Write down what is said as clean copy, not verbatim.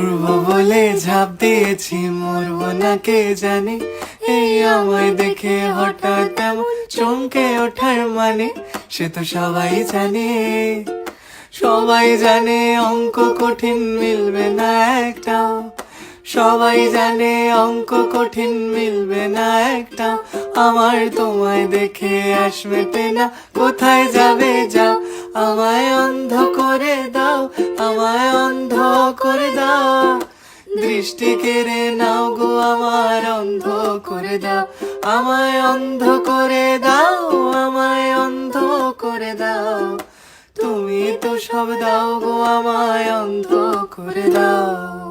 মরবো বলে ঝাঁপ দিয়েছি, মরবো না কে জানে। এই আমায় দেখে হঠাৎ এমন চমকে ওঠার মানে, সে তো সবাই জানে। সবাই জানে অঙ্ক কঠিন মিলবে না একটাও, সবাই জানে অঙ্ক কঠিন মিলবে না একটাও। আমার তোমায় দেখে আস মেটে না, কোথায় যাবে যাও। আমায় অন্ধ করে দাও, আমায় অন্ধ করে দাও। দৃষ্টি কেড়ে নাও গো আমার, অন্ধ করে দাও। আমায় অন্ধ করে দাও, আমায় অন্ধ করে দাও। তুমি তো সব দাও গো, আমায় অন্ধ করে দাও।